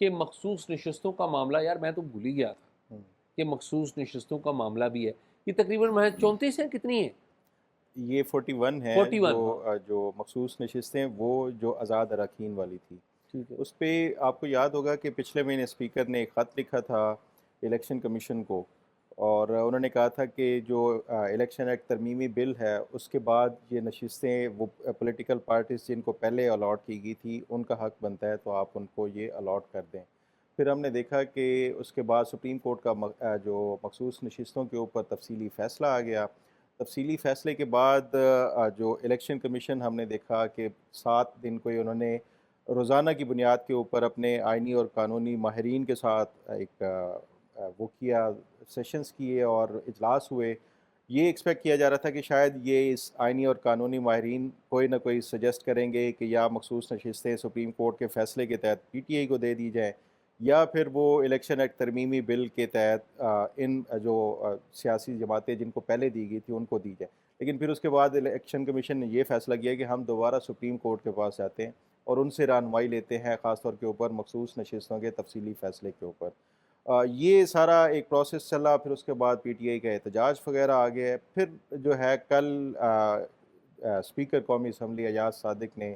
کہ مخصوص نشستوں کا معاملہ، یار میں تو بھول ہی گیا تھا کہ مخصوص نشستوں کا معاملہ بھی ہے. یہ تقریباً محض 34 ہیں، کتنی ہیں؟ یہ 41 ہیں 41. ہاں جو مخصوص نشستیں وہ جو آزاد اراکین والی تھی. ٹھیک ہے. اس پہ آپ کو یاد ہوگا کہ پچھلے مہینے اسپیکر نے ایک خط لکھا تھا الیکشن کمیشن کو، اور انہوں نے کہا تھا کہ جو الیکشن ایکٹ ترمیمی بل ہے اس کے بعد یہ نشستیں وہ پولیٹیکل پارٹیز جن کو پہلے الاٹ کی گئی تھی ان کا حق بنتا ہے، تو آپ ان کو یہ الاٹ کر دیں. پھر ہم نے دیکھا کہ اس کے بعد سپریم کورٹ کا جو مخصوص نشستوں کے اوپر تفصیلی فیصلہ آ گیا. تفصیلی فیصلے کے بعد جو الیکشن کمیشن ہم نے دیکھا کہ 7 دن کو انہوں نے روزانہ کی بنیاد کے اوپر اپنے آئینی اور قانونی ماہرین کے ساتھ ایک وہ کیا سیشنز کیے اور اجلاس ہوئے. یہ ایکسپیکٹ کیا جا رہا تھا کہ شاید یہ اس آئینی اور قانونی ماہرین کوئی نہ کوئی سجیسٹ کریں گے کہ یا مخصوص نشستیں سپریم کورٹ کے فیصلے کے تحت پی ٹی آئی کو دے دی جائیں، یا پھر وہ الیکشن ایکٹ ترمیمی بل کے تحت ان جو سیاسی جماعتیں جن کو پہلے دی گئی تھی ان کو دی جائے. لیکن پھر اس کے بعد الیکشن کمیشن نے یہ فیصلہ کیا کہ ہم دوبارہ سپریم کورٹ کے پاس جاتے ہیں اور ان سے رہنمائی لیتے ہیں، خاص طور کے اوپر مخصوص نشستوں کے تفصیلی فیصلے کے اوپر. یہ سارا ایک پروسیس چلا. پھر اس کے بعد پی ٹی آئی کا احتجاج وغیرہ آ گیا. پھر جو ہے کل اسپیکر قومی اسمبلی ایاز صادق نے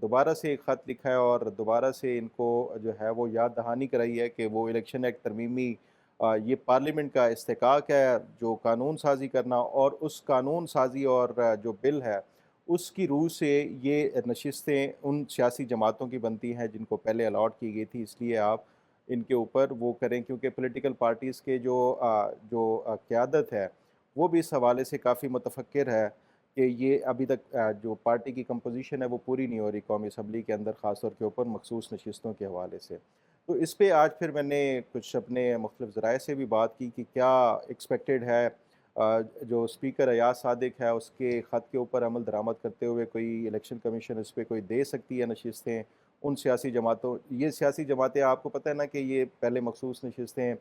دوبارہ سے ایک خط لکھا ہے اور دوبارہ سے ان کو جو ہے وہ یاد دہانی کرائی ہے کہ وہ الیکشن ایکٹ ترمیمی یہ پارلیمنٹ کا استحقاق ہے جو قانون سازی کرنا، اور اس قانون سازی اور جو بل ہے اس کی روح سے یہ نشستیں ان سیاسی جماعتوں کی بنتی ہیں جن کو پہلے الاٹ کی گئی تھی. اس لیے آپ ان کے اوپر وہ کریں، کیونکہ پولیٹیکل پارٹیز کے جو قیادت ہے وہ بھی اس حوالے سے کافی متفکر ہے کہ یہ ابھی تک جو پارٹی کی کمپوزیشن ہے وہ پوری نہیں ہو رہی قومی اسمبلی کے اندر، خاص طور کے اوپر مخصوص نشستوں کے حوالے سے. تو اس پہ آج پھر میں نے کچھ اپنے مختلف ذرائع سے بھی بات کی کہ کیا ایکسپیکٹڈ ہے جو اسپیکر ایاز صادق ہے اس کے خط کے اوپر عمل درآمد کرتے ہوئے کوئی الیکشن کمیشن اس پہ کوئی دے سکتی ہے نشستیں ان سیاسی جماعتوں. یہ سیاسی جماعتیں آپ کو پتہ ہے نا کہ یہ پہلے مخصوص نشستیں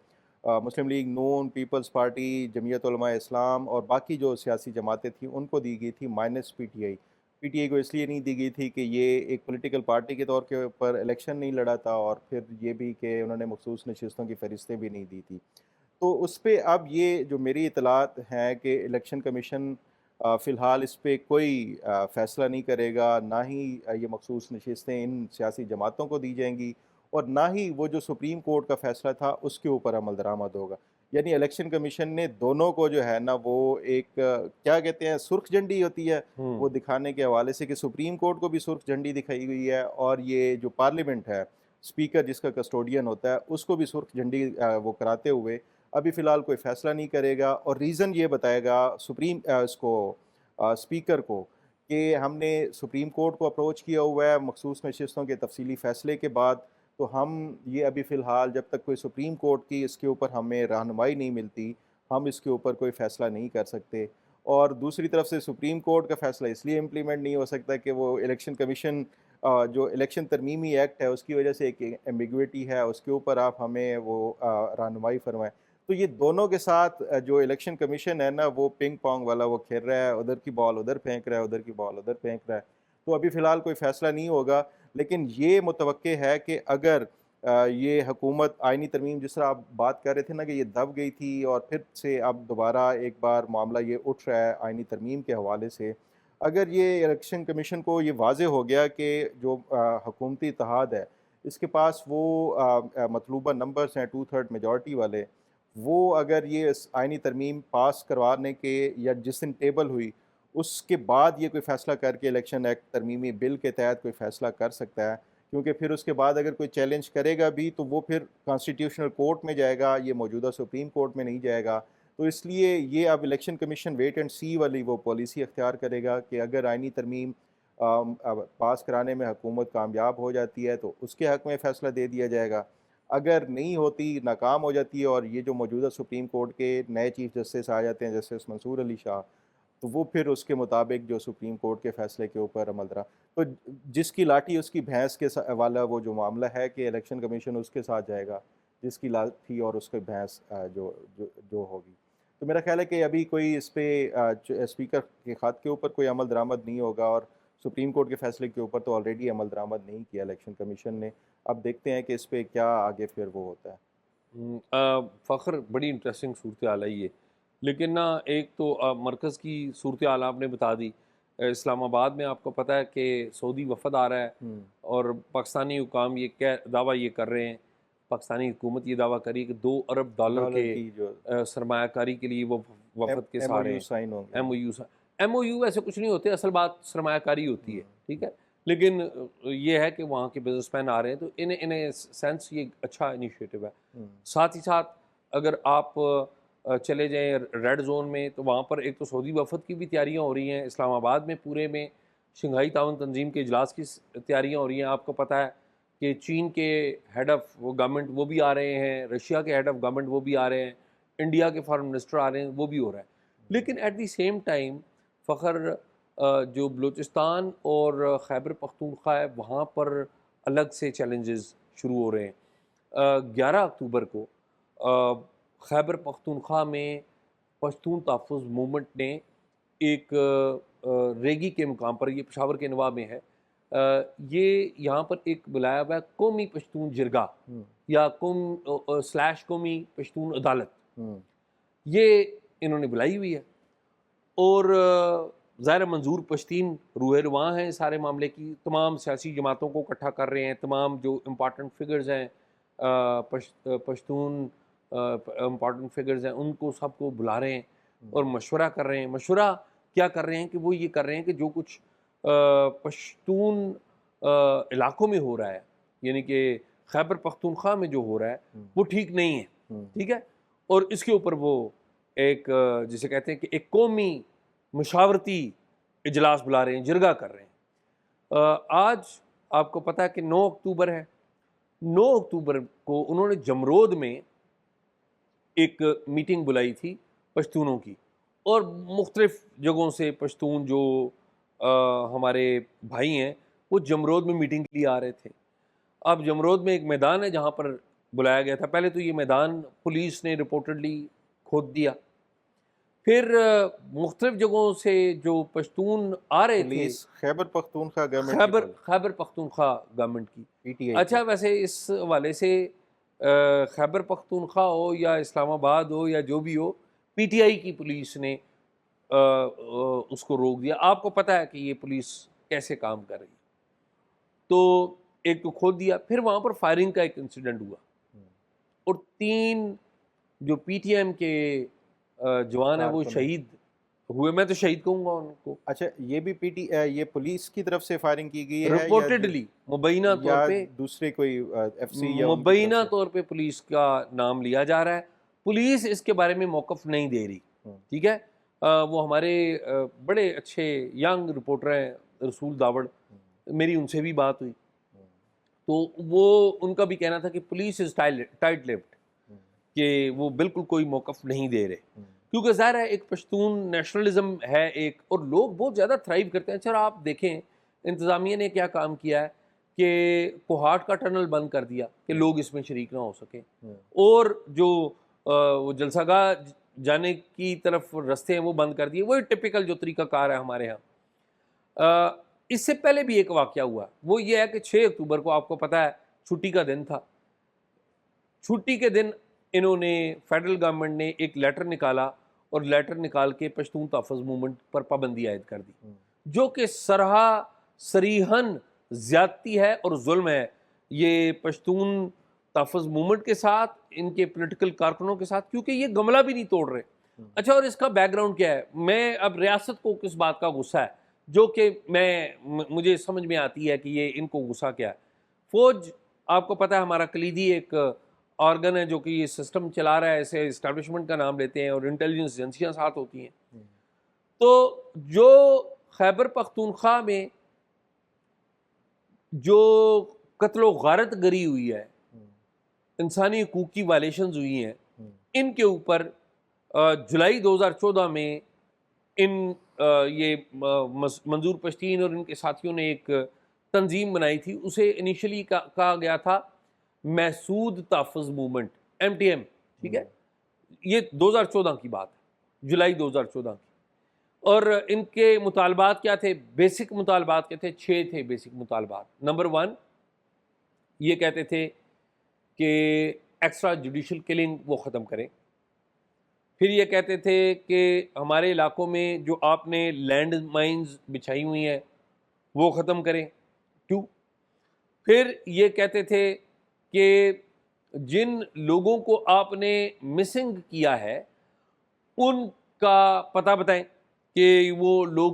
مسلم لیگ نون، پیپلز پارٹی، جمعیت علماء اسلام اور باقی جو سیاسی جماعتیں تھیں ان کو دی گئی تھی minus P T I. P T I کو اس لیے نہیں دی گئی تھی کہ یہ ایک پولیٹیکل پارٹی کے طور کے اوپر الیکشن نہیں لڑا تھا، اور پھر یہ بھی کہ انہوں نے مخصوص نشستوں کی فہرستیں بھی نہیں دی تھی. تو اس پہ اب یہ جو میری اطلاعات ہیں کہ الیکشن کمیشن فی الحال اس پہ کوئی فیصلہ نہیں کرے گا، نہ ہی یہ مخصوص نشستیں ان سیاسی جماعتوں کو دی جائیں گی، اور نہ ہی وہ جو سپریم کورٹ کا فیصلہ تھا اس کے اوپر عمل درآمد ہوگا. یعنی الیکشن کمیشن نے دونوں کو جو ہے نا وہ ایک کیا کہتے ہیں سرخ جھنڈی ہوتی ہے وہ دکھانے کے حوالے سے کہ سپریم کورٹ کو بھی سرخ جھنڈی دکھائی گئی ہے، اور یہ جو پارلیمنٹ ہے اسپیکر جس کا کسٹوڈین ہوتا ہے اس کو بھی سرخ جھنڈی وہ کراتے ہوئے ابھی فی الحال کوئی فیصلہ نہیں کرے گا. اور ریزن یہ بتائے گا اس کو اسپیکر کو کہ ہم نے سپریم کورٹ کو اپروچ کیا ہوا ہے مخصوص نشستوں کے تفصیلی فیصلے کے بعد، تو ہم یہ ابھی فی الحال جب تک کوئی سپریم کورٹ کی اس کے اوپر ہمیں رہنمائی نہیں ملتی ہم اس کے اوپر کوئی فیصلہ نہیں کر سکتے. اور دوسری طرف سے سپریم کورٹ کا فیصلہ اس لیے امپلیمنٹ نہیں ہو سکتا کہ وہ الیکشن کمیشن جو الیکشن ترمیمی ایکٹ ہے اس کی وجہ سے ایک ایمبیگوٹی ہے اس کے اوپر آپ ہمیں وہ رہنمائی فرمائیں. تو یہ دونوں کے ساتھ جو الیکشن کمیشن ہے نا وہ پنگ پونگ والا وہ کھیل رہا ہے، ادھر کی بال ادھر پھینک رہا ہے، ادھر کی بال ادھر پھینک رہا ہے. تو ابھی فی الحال کوئی فیصلہ نہیں ہوگا، لیکن یہ متوقع ہے کہ اگر یہ حکومت آئینی ترمیم جس طرح آپ بات کر رہے تھے نا کہ یہ دب گئی تھی اور پھر سے اب دوبارہ ایک بار معاملہ یہ اٹھ رہا ہے آئینی ترمیم کے حوالے سے، اگر یہ الیکشن کمیشن کو یہ واضح ہو گیا کہ جو حکومتی اتحاد ہے اس کے پاس وہ مطلوبہ نمبرز ہیں 2/3 میجورٹی والے، وہ اگر یہ آئینی ترمیم پاس کروانے کے یا جس دن ٹیبل ہوئی اس کے بعد یہ کوئی فیصلہ کر کے الیکشن ایکٹ ترمیمی بل کے تحت کوئی فیصلہ کر سکتا ہے، کیونکہ پھر اس کے بعد اگر کوئی چیلنج کرے گا بھی تو وہ پھر کانسٹیٹیوشنل کورٹ میں جائے گا، یہ موجودہ سپریم کورٹ میں نہیں جائے گا. تو اس لیے یہ اب الیکشن کمیشن ویٹ اینڈ سی والی وہ پالیسی اختیار کرے گا کہ اگر آئینی ترمیم پاس کرانے میں حکومت کامیاب ہو جاتی ہے تو اس کے حق میں فیصلہ دے دیا جائے گا، اگر نہیں ہوتی ناکام ہو جاتی ہے اور یہ جو موجودہ سپریم کورٹ کے نئے چیف جسٹس آ جاتے ہیں جسٹس منصور علی شاہ، تو وہ پھر اس کے مطابق جو سپریم کورٹ کے فیصلے کے اوپر عمل درا. تو جس کی لاٹھی اس کی بھینس کے والا وہ جو معاملہ ہے کہ الیکشن کمیشن اس کے ساتھ جائے گا جس کی لاٹھی اور اس کی بھینس جو ہوگی. تو میرا خیال ہے کہ ابھی کوئی اس پہ اسپیکر کے خط کے اوپر کوئی عمل درآمد نہیں ہوگا، اور سپریم کورٹ کے فیصلے کے اوپر تو آلریڈی عمل درآمد نہیں کیا الیکشن کمیشن نے. اب دیکھتے ہیں کہ اس پہ کیا آگے پھر وہ ہوتا ہے. فخر بڑی انٹرسٹنگ صورتحال ہے یہ، لیکن نا ایک تو مرکز کی صورتحال آپ نے بتا دی. اسلام آباد میں آپ کو پتہ ہے کہ سعودی وفد آ رہا ہے اور پاکستانی حکام یہ دعویٰ یہ کر رہے ہیں، پاکستانی حکومت یہ دعویٰ کری کہ $2 ارب کے سرمایہ کاری کے لیے وہ وفد کے سارے ایم او یو ایسے کچھ نہیں ہوتے، اصل بات سرمایہ کاری ہوتی ہے، ٹھیک ہے. لیکن یہ ہے کہ وہاں کے بزنس مین آ رہے ہیں تو ان سینس یہ اچھا انیشیٹو ہے. ساتھ ہی ساتھ اگر آپ چلے جائیں ریڈ زون میں تو وہاں پر ایک تو سعودی وفد کی بھی تیاریاں ہو رہی ہیں، اسلام آباد میں پورے میں شنگھائی تعاون تنظیم کے اجلاس کی تیاریاں ہو رہی ہیں. آپ کو پتہ ہے کہ چین کے ہیڈ آف گورنمنٹ وہ بھی آ رہے ہیں، رشیا کے ہیڈ آف گورنمنٹ وہ بھی آ رہے ہیں، انڈیا کے فارن منسٹر آ رہے ہیں، وہ بھی ہو رہا ہے. لیکن ایٹ دی سیم ٹائم فخر جو بلوچستان اور خیبر پختونخوا ہے وہاں پر الگ سے چیلنجز شروع ہو رہے ہیں. 11 اکتوبر کو خیبر پختونخوا میں پشتون تحفظ موومنٹ نے ایک ریگی کے مقام پر، یہ پشاور کے نواح میں ہے، یہ یہاں پر ایک بلایا ہوا ہے قومی پشتون جرگہ یا قومی پشتون عدالت، یہ انہوں نے بلائی ہوئی ہے. اور ظاہر منظور پشتین روح رواں ہیں سارے معاملے کی، تمام سیاسی جماعتوں کو اکٹھا کر رہے ہیں، تمام جو امپارٹنٹ فگرز ہیں پشتون امپارٹنٹ فگرز ہیں ان کو سب کو بلا رہے ہیں اور مشورہ کر رہے ہیں. مشورہ کیا کر رہے ہیں کہ وہ یہ کر رہے ہیں کہ جو کچھ پشتون علاقوں میں ہو رہا ہے، یعنی کہ خیبر پختونخوا میں جو ہو رہا ہے وہ ٹھیک نہیں ہے، ٹھیک ہے، اور اس کے اوپر وہ ایک جسے کہتے ہیں کہ ایک قومی مشاورتی اجلاس بلا رہے ہیں، جرگہ کر رہے ہیں. آج آپ کو پتہ ہے کہ 9 اکتوبر ہے. 9 اکتوبر کو انہوں نے جمرود میں ایک میٹنگ بلائی تھی پشتونوں کی، اور مختلف جگہوں سے پشتون جو ہمارے بھائی ہیں وہ جمرود میں میٹنگ کے لیے آ رہے تھے. اب جمرود میں ایک میدان ہے جہاں پر بلایا گیا تھا. پہلے تو یہ میدان پولیس نے رپورٹڈلی کھود دیا، پھر مختلف جگہوں سے جو پشتون آ رہے تھے، خیبر پختونخوا گورنمنٹ خیبر پختونخوا گورنمنٹ کی PTI. اچھا ویسے اس حوالے سے خیبر پختونخوا ہو یا اسلام آباد ہو یا جو بھی ہو، PTI کی پولیس نے اس کو روک دیا. آپ کو پتہ ہے کہ یہ پولیس کیسے کام کر رہی ہے. تو ایک تو کھود دیا، پھر وہاں پر فائرنگ کا ایک انسیڈنٹ ہوا اور 3 جو PTM کے جوان ہیں وہ شہید ہوئے. میں تو شہید کہوں گا ان کو. اچھا یہ بھی یہ پولیس کی طرف سے فائرنگ کی گئی ہے رپورٹڈلی مبینہ طور پہ، دوسرے کوئی FC یا مبینہ طور پہ پولیس کا نام لیا جا رہا ہے. پولیس اس کے بارے میں موقف نہیں دے رہی، ٹھیک ہے. وہ ہمارے بڑے اچھے ینگ رپورٹر ہیں رسول داوڑ، میری ان سے بھی بات ہوئی تو وہ ان کا بھی کہنا تھا کہ پولیس از ٹائٹ لپڈ، کہ وہ بالکل کوئی موقف نہیں دے رہے، کیونکہ ظاہر ہے ایک پشتون نیشنلزم ہے ایک، اور لوگ بہت زیادہ تھرائیو کرتے ہیں. اچھا آپ دیکھیں انتظامیہ نے کیا کام کیا ہے کہ کوہاٹ کا ٹنل بند کر دیا کہ لوگ اس میں شریک نہ ہو سکیں، اور جو وہ جلسہ گاہ جانے کی طرف رستے ہیں وہ بند کر دیے. وہی ٹپیکل جو طریقہ کار ہے ہمارے ہاں. اس سے پہلے بھی ایک واقعہ ہوا، وہ یہ ہے کہ 6 اکتوبر کو آپ کو پتہ ہے چھٹی کا دن تھا. چھٹی کے دن انہوں نے فیڈرل گورنمنٹ نے ایک لیٹر نکالا اور لیٹر نکال کے پشتون تحفظ موومنٹ پر پابندی عائد کر دی، جو کہ صریحاً زیادتی ہے اور ظلم ہے یہ پشتون تحفظ موومنٹ کے ساتھ، ان کے پولیٹیکل کارکنوں کے ساتھ، کیونکہ یہ گملہ بھی نہیں توڑ رہے. اچھا اور اس کا بیک گراؤنڈ کیا ہے؟ میں اب ریاست کو کس بات کا غصہ ہے جو کہ مجھے سمجھ میں آتی ہے کہ یہ ان کو غصہ کیا ہے. فوج آپ کو پتہ ہے ہمارا کلیدی ایک آرگن ہے جو کہ یہ سسٹم چلا رہا ہے، اسے اسٹیبلشمنٹ کا نام لیتے ہیں اور انٹیلیجنس ایجنسیاں ساتھ ہوتی ہیں. تو جو خیبر پختونخوا میں جو قتل و غارت گری ہوئی ہے، انسانی حقوق کی وائلیشنز ہوئی ہیں، ان کے اوپر جولائی 2014 میں یہ منظور پشتین اور ان کے ساتھیوں نے ایک تنظیم بنائی تھی. اسے انیشلی کہا گیا تھا محسود تحفظ موومنٹ، MTM، ٹھیک ہے. یہ 2014 کی بات ہے، جولائی 2014 کی. اور ان کے مطالبات کیا تھے؟ بیسک مطالبات کیا تھے؟ 6 تھے بیسک مطالبات. نمبر 1 یہ کہتے تھے کہ ایکسٹرا جوڈیشل کلنگ وہ ختم کریں. پھر یہ کہتے تھے کہ ہمارے علاقوں میں جو آپ نے لینڈ مائنز بچھائی ہوئی ہیں وہ ختم کریں. 2 پھر یہ کہتے تھے کہ جن لوگوں کو آپ نے مسنگ کیا ہے ان کا پتہ بتائیں کہ وہ لوگ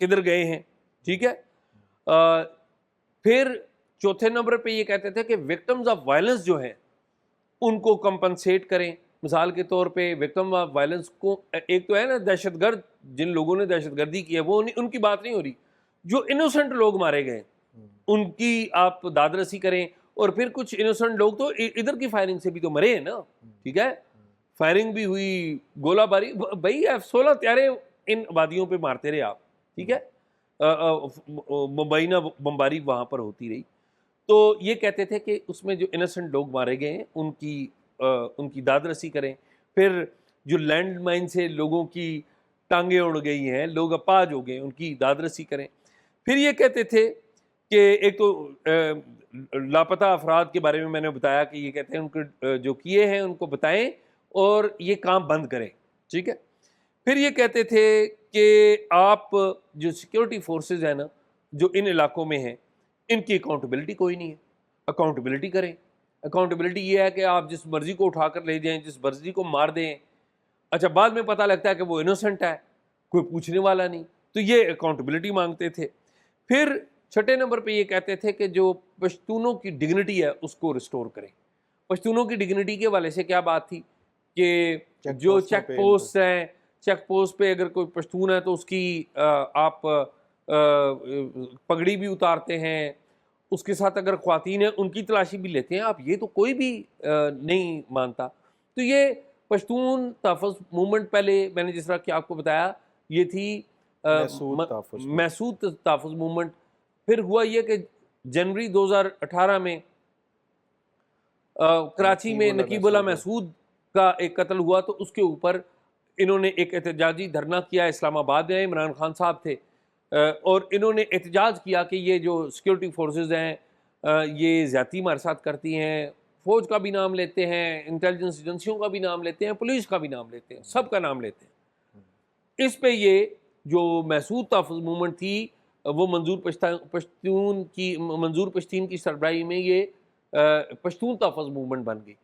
کدھر گئے ہیں. ٹھیک ہے. پھر چوتھے نمبر پہ یہ کہتے تھے کہ وکٹمز آف وائلنس جو ہیں ان کو کمپنسیٹ کریں. مثال کے طور پہ وکٹم آف وائلنس کو، ایک تو ہے نا دہشت گرد، جن لوگوں نے دہشت گردی کی ہے وہ ان کی بات نہیں ہو رہی، جو انوسنٹ لوگ مارے گئے ان کی آپ داد رسی کریں. اور پھر کچھ انوسنٹ لوگ تو ادھر کی فائرنگ سے بھی تو مرے ہیں نا. ٹھیک ہے. فائرنگ بھی ہوئی، گولہ باری، بھائی F-16 طیارے ان آبادیوں پہ مارتے رہے آپ. ٹھیک ہے. مبینہ بمباری وہاں پر ہوتی رہی. تو یہ کہتے تھے کہ اس میں جو انوسنٹ لوگ مارے گئے ہیں ان کی داد رسی کریں. پھر جو لینڈ مائن سے لوگوں کی ٹانگیں اڑ گئی ہیں، لوگ اپاہج ہو گئے، ان کی داد رسی کریں. پھر یہ کہتے تھے کہ ایک تو لاپتہ افراد کے بارے میں نے بتایا کہ یہ کہتے ہیں ان کو جو کیے ہیں ان کو بتائیں اور یہ کام بند کریں. ٹھیک ہے. پھر یہ کہتے تھے کہ آپ جو سیکیورٹی فورسز ہیں نا جو ان علاقوں میں ہیں ان کی اکاؤنٹیبلٹی کوئی نہیں ہے، اکاؤنٹیبلٹی کریں. اکاؤنٹیبلٹی یہ ہے کہ آپ جس مرضی کو اٹھا کر لے جائیں، جس مرضی کو مار دیں. اچھا بعد میں پتہ لگتا ہے کہ وہ انوسنٹ ہے، کوئی پوچھنے والا نہیں. تو یہ اکاؤنٹیبلٹی مانگتے تھے. پھر چھٹے نمبر پہ یہ کہتے تھے کہ جو پشتونوں کی ڈگنیٹی ہے اس کو ریسٹور کریں. پشتونوں کی ڈگنیٹی کے حوالے سے کیا بات تھی کہ جو چیک پوسٹ ہیں، چیک پوسٹ پہ اگر کوئی پشتون ہے تو اس کی آپ پگڑی بھی اتارتے ہیں، اس کے ساتھ اگر خواتین ہیں ان کی تلاشی بھی لیتے ہیں آپ. یہ تو کوئی بھی نہیں مانتا. تو یہ پشتون تحفظ موومنٹ پہلے میں نے جس طرح کہ آپ کو بتایا یہ تھی محسود تحفظ موومنٹ. پھر ہوا یہ کہ جنوری 2018 میں کراچی میں نقیب اللہ محسود کا ایک قتل ہوا، تو اس کے اوپر انہوں نے ایک احتجاجی دھرنا کیا. اسلام آباد میں عمران خان صاحب تھے اور انہوں نے احتجاج کیا کہ یہ جو سیکیورٹی فورسز ہیں یہ زیادتی ہمارے ساتھ کرتی ہیں. فوج کا بھی نام لیتے ہیں، انٹیلیجنس ایجنسیوں کا بھی نام لیتے ہیں، پولیس کا بھی نام لیتے ہیں، سب کا نام لیتے ہیں. اس پہ یہ جو محسود تحفظ موومنٹ تھی وہ منظور پشتین کی سربراہی میں یہ پشتون تحفظ موومنٹ بن گئی.